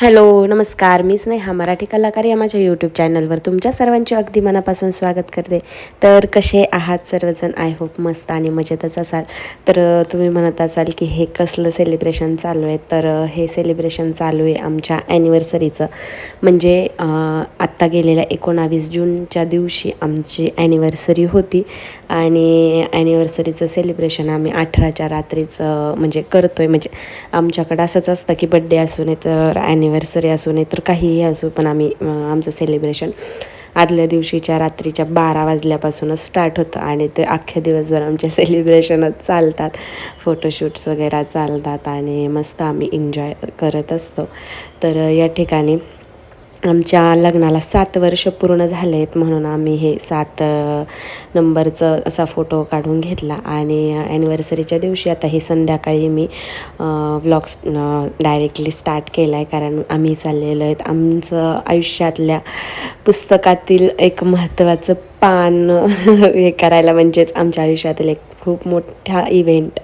Hello, नमस्कार. मी स्नेहा, मराठी कलाकार या माझ्या यूट्यूब चॅनलवर तुमच्या सर्वांचे अगदी मनापासून स्वागत करते. तर कसे आहात सर्वजण? आय होप मस्त आणि मजेतच असाल. तर तुम्ही म्हणत असाल की हे कसलं सेलिब्रेशन चालू आहे. तर हे सेलिब्रेशन चालू आहे आमच्या ॲनिव्हर्सरीचं. म्हणजे आत्ता गेलेल्या 19 जूनच्या दिवशी आमची ॲनिव्हर्सरी होती आणि ॲनिव्हर्सरीचं सेलिब्रेशन आम्ही 18च्या रात्रीचं म्हणजे करतो आहे. म्हणजे आमच्याकडं असंच असतं की बड्डे असू नये तर ॲनिव्हर्सरी असू नये तर काहीही असू, पण आम्ही आमचं सेलिब्रेशन आदल्या दिवशीच्या रात्रीच्या 12 वाजल्यापासूनच स्टार्ट होतं आणि ते अख्ख्या दिवसभर आमचे सेलिब्रेशनच चालतात. फोटोशूट्स वगैरे चालतात आणि मस्त आम्ही एन्जॉय करत असतो. तर या ठिकाणी आमच्या लग्नाला 7 वर्ष पूर्ण झाले आहेत, म्हणून आम्ही हे 7 नंबरचं असा फोटो काढून घेतला. आणि ॲनिव्हर्सरीच्या दिवशी आता हे संध्याकाळी मी व्लॉग्स डायरेक्टली स्टार्ट केला आहे, कारण आम्ही चाललेलो आहेत आमचं आयुष्यातल्या पुस्तकातील एक महत्त्वाचं पान हे करायला. म्हणजेच आमच्या आयुष्यातील एक खूप मोठा इव्हेंट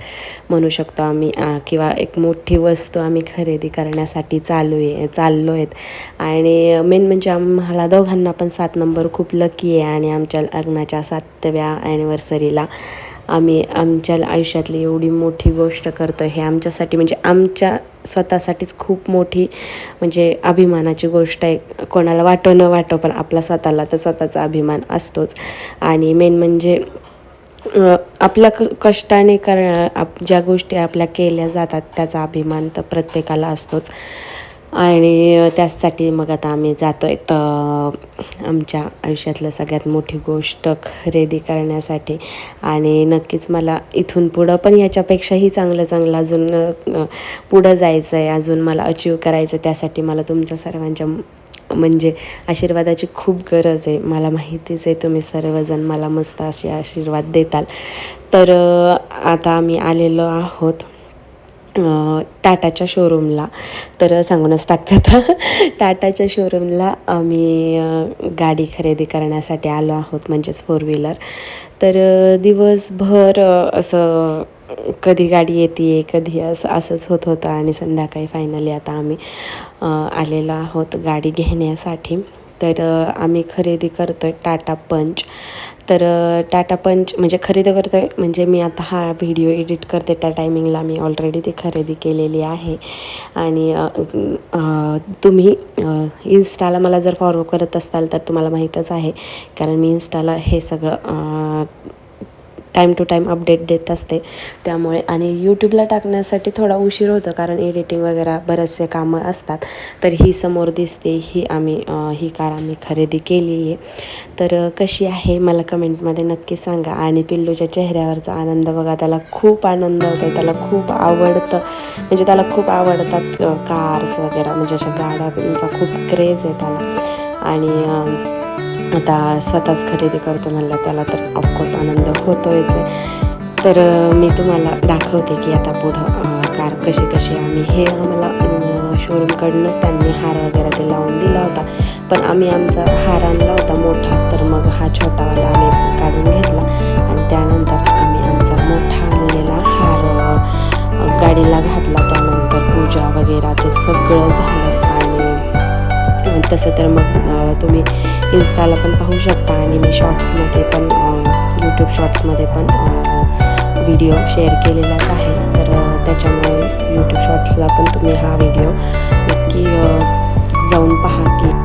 म्हणू शकतो आम्ही, किंवा एक मोठी वस्तू आम्ही खरेदी करण्यासाठी चाललो आहेत. आणि मेन म्हणजे आम्हाला दोघांना पण 7 नंबर खूप लकी आहे. आणि आमच्या लग्नाच्या 7व्या ॲनिव्हर्सरीला आम्ही आमच्या आयुष्यातली एवढी मोठी गोष्ट करतो हे आमच्यासाठी, म्हणजे आमच्या स्वतःसाठीच खूप मोठी म्हणजे अभिमानाची गोष्ट आहे. कोणाला वाटो न वाटो, पण आपला स्वतःला तर स्वतःचा अभिमान असतोच. आणि मेन म्हणजे आपल्या कष्टाने ज्या गोष्टी आपल्या केल्या जातात त्याचा अभिमान तर प्रत्येकाला असतोच. आणि त्याचसाठी मग आता आम्ही जातो आहे तर आमच्या आयुष्यातलं सगळ्यात मोठी गोष्ट खरेदी करण्यासाठी. आणि नक्कीच मला इथून पुढं पण याच्यापेक्षाही चांगलं अजून पुढं जायचं आहे, अजून मला अचीव करायचं. त्यासाठी मला तुमच्या सर्वांच्या म्हणजे आशीर्वादाची खूप गरज आहे. मला माहितीच आहे तुम्ही सर्वजण मला मस्त असे आशीर्वाद देताल. तर आता आम्ही आलेलो आहोत टाटाच्या शोरूमला. तर सांगूनच टाकते आता टाटाच्या शोरूमला आम्ही गाडी खरेदी करण्यासाठी आलो आहोत, म्हणजेच 4 व्हीलर. तर दिवसभर असं कधी गाडी येते कधी असंच होत होतं. आणि संध्याकाळी फायनली आता आम्ही आलेलो आहोत गाडी घेण्यासाठी. तर आम्ही खरेदी करतो आहे टाटा पंच. तर टाटा पंच म्हणजे खरेदी करतो आहे, म्हणजे मी आता हा व्हिडिओ एडिट करते त्या टायमिंगला मी ऑलरेडी ती खरेदी केलेली आहे. आणि तुम्ही इन्स्टाला मला जर फॉलो करत असाल तर तुम्हाला माहीतच आहे, कारण मी इन्स्टाला हे सगळं टाईम टू टाईम अपडेट देत असते त्यामुळे. आणि यूट्यूबला टाकण्यासाठी थोडा उशीर होतो, कारण एडिटिंग वगैरे बरेचसे कामं असतात. तर ही समोर दिसते ही कार आम्ही खरेदी केली आहे. तर कशी आहे मला कमेंटमध्ये नक्की सांगा. आणि पिल्लूच्या चेहऱ्यावरचा आनंद बघा, त्याला खूप आनंद होतो आहे, त्याला खूप आवडतं, म्हणजे त्याला खूप आवडतात कार्स वगैरे, म्हणजे अशा गाड्यांचा खूप क्रेज आहे त्याला. आणि आता स्वतःच खरेदी करतो म्हणलं त्याला तर ऑफकोर्स आनंद होतोच आहे. तर मी तुम्हाला दाखवते की आता पुढं कार कशी आम्ही हे आम्हाला शोरूमकडूनच त्यांनी हार वगैरे ते लावून दिला होता, पण आम्ही आमचा हार आणला होता मोठा, तर मग हा छोटावाला आम्ही काढून घेतला. आणि त्यानंतर आम्ही आमचा मोठा आणलेला हार गाडीला घातला. त्यानंतर पूजा वगैरे ते सगळं झालं. आणि तसं तर मग तुम्ही इन्स्टाला पण पाहू शकता, आणि मी शॉर्ट्समध्ये पण यूट्यूब शॉर्ट्समध्ये पण व्हिडिओ शेअर केलेलाच आहे. तर त्याच्यामुळे यूट्यूब शॉर्ट्सला पण तुम्ही हा व्हिडिओ नक्की जाऊन पहा की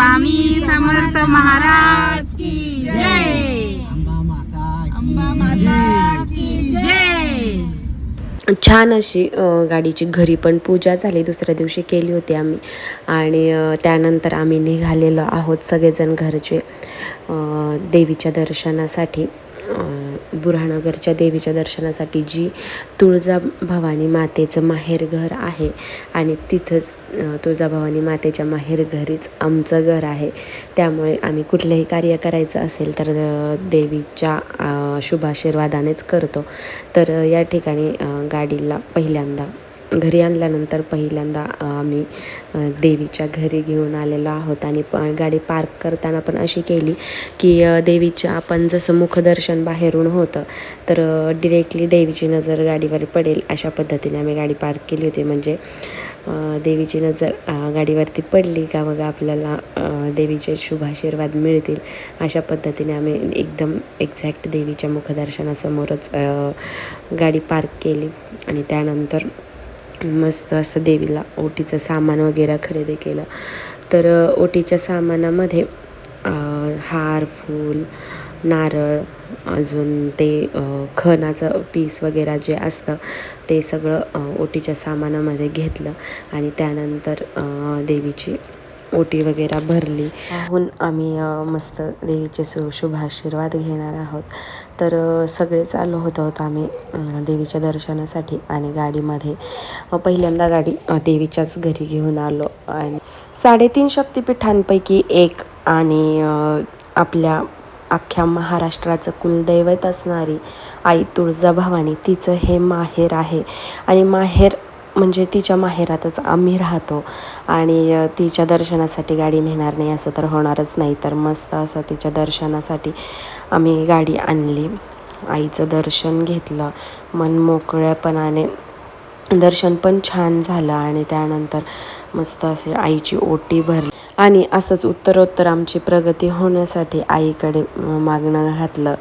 स्वामी समर्थ महाराज की जय. अंबा माता की जय. छान अशी गाडीची घरी पण पूजा झाली, दुसऱ्या दिवशी केली होती आम्ही. आणि त्यानंतर आम्ही निघालेलो आहोत सगळेजण घरचे देवीच्या दर्शनासाठी, बुऱ्हाणनगरच्या देवीच्या दर्शनासाठी, जी तुळजाभवानी मातेचं माहेरघर आहे. आणि तिथंच तुळजाभवानी मातेच्या माहेरघरीच आमचं घर आहे. त्यामुळे आम्ही कुठलंही कार्य करायचं असेल तर देवीच्या शुभाशीर्वादानेच करतो. तर या ठिकाणी गाडीला पहिल्यांदा घरी आणल्यानंतर पहिल्यांदा आम्ही देवीच्या घरी घेऊन आलेलो आहोत. आणि गाडी पार्क करताना पण अशी केली की देवीचं आपण जसं मुखदर्शन बाहेरून होतं तर डिरेक्टली देवीची नजर गाडीवर पडेल अशा पद्धतीने आम्ही गाडी पार्क केली होती. म्हणजे देवीची नजर गाडीवरती पडली का मग आपल्याला देवीचे शुभाशीर्वाद मिळतील अशा पद्धतीने आम्ही एकदम एक्झॅक्ट देवीच्या मुखदर्शनासमोरच गाडी पार्क केली. आणि त्यानंतर मस्त असं देवीला ओटीचं सामान वगैरे खरेदी केलं. तर ओटीच्या सामानामध्ये हार, फूल, नारळ, अजून ते खणाचं पीस वगैरे जे असतं ते सगळं ओटीच्या सामानामध्ये घेतलं. आणि त्यानंतर देवीची ओटी वगैरे भरली. पाहून आम्ही मस्त देवीचे शुभाशीर्वाद घेणार आहोत. तर सगळेच आलो होतो आम्ही देवीच्या दर्शनासाठी. आणि गाडीमध्ये पहिल्यांदा गाडी देवीच्याच घरी घेऊन आलो. आणि 3.5 शक्तिपीठांपैकी एक आणि आपल्या अख्ख्या महाराष्ट्राचं कुलदैवत असणारी आई तुळजाभवानी, तिचं हे माहेर आहे. आणि माहेर म्हणजे तिच्या माहेरातच आम्ही राहतो. आणि तिच्या दर्शनासाठी गाडी नेणार नाही असं तर होणारच नाही. तर मस्त असं तिच्या दर्शनासाठी आम्ही गाडी आणली. आईचं दर्शन घेतलं, मन मोकळ्यापणाने दर्शन पण छान झालं. आणि त्यानंतर मस्त असे आईची ओटी भरली. आणि असंच उत्तरोत्तर आमची प्रगती होण्यासाठी आईकडे मागणं घातलं.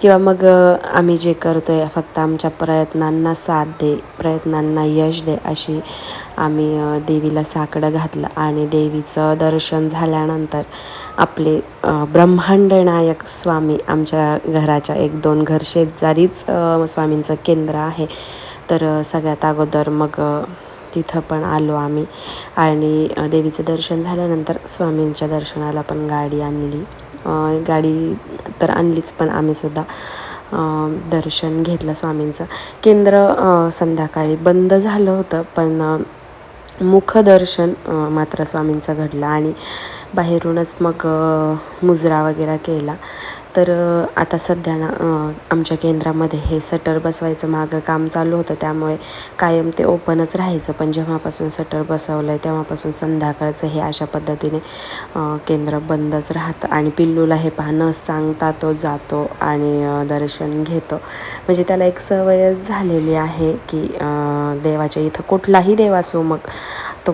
किंवा मग आम्ही जे करतो आहे फक्त आमच्या प्रयत्नांना साथ दे, प्रयत्नांना यश दे अशी आम्ही देवीला साकडं घातलं. आणि देवीचं दर्शन झाल्यानंतर आपले ब्रह्मांड नायक स्वामी, आमच्या घराच्या 1-2 घर शेजारीच स्वामींचं केंद्र आहे. तर सगळ्यात अगोदर मग तिथं पण आलो आम्ही. आणि देवीचं दर्शन झाल्यानंतर स्वामींच्या दर्शनाला पण गाडी आणली. गाडी तर आणलीच, पण आम्हीसुद्धा दर्शन घेतलं स्वामींचं. केंद्र संध्याकाळी बंद झालं होतं, पण मुखदर्शन मात्र स्वामींचं घडलं. आणि बाहेरूनच मग मुजरा वगैरे केला. तर आता सध्या ना आमच्या केंद्रामध्ये हे शटर बसवायचं मागं काम चालू होतं, त्यामुळे कायम ते ओपनच राहायचं. पण जेव्हापासून शटर बसवलं आहे तेव्हापासून संध्याकाळचं हे अशा पद्धतीने केंद्र बंदच राहतं. आणि पिल्लूला हे न सांगता तो जातो आणि दर्शन घेतो. म्हणजे त्याला एक सवयच झालेली आहे की देवाच्या इथं कुठलाही देव असो मग तो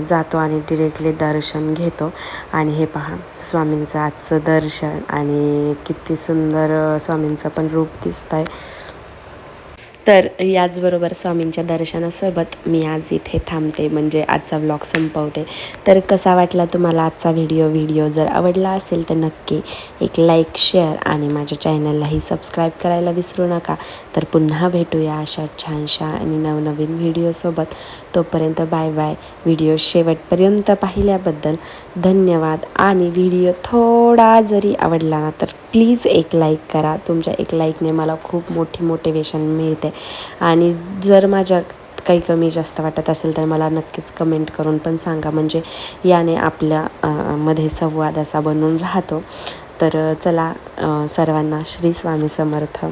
जातो आणि डिरेक्टली दर्शन घेतो. आणि हे पहा स्वामींचं आजचं दर्शन, आणि किती सुंदर स्वामींचं पण रूप दिसतं आहे. तर याचबरोबर स्वामींच्या दर्शनासोबत मी आज इथे थांबते, म्हणजे आजचा व्लॉग संपवते. तर कसा वाटला तुम्हाला आजचा व्हिडिओ जर आवडला असेल तर नक्की एक लाईक, शेअर आणि माझ्या चॅनललाही सबस्क्राईब करायला विसरू नका. तर पुन्हा भेटूया अशा छानशा आणि नवनवीन व्हिडिओसोबत. तोपर्यंत बाय बाय. व्हिडिओ शेवटपर्यंत पाहिल्याबद्दल धन्यवाद. आणि व्हिडिओ थोडा जरी आवडला ना तर प्लीज एक लाईक करा. तुमच्या एक लाईकने मला खूप मोठी मोटिवेशन मिळते. आणि जर माझ्या काही कमी जास्त वाटत असेल तर मला नक्कीच कमेंट करून पण सांगा, म्हणजे याने आपल्या मध्ये संवाद असा बनून राहतो. तर चला, सर्वांना श्री स्वामी समर्थ.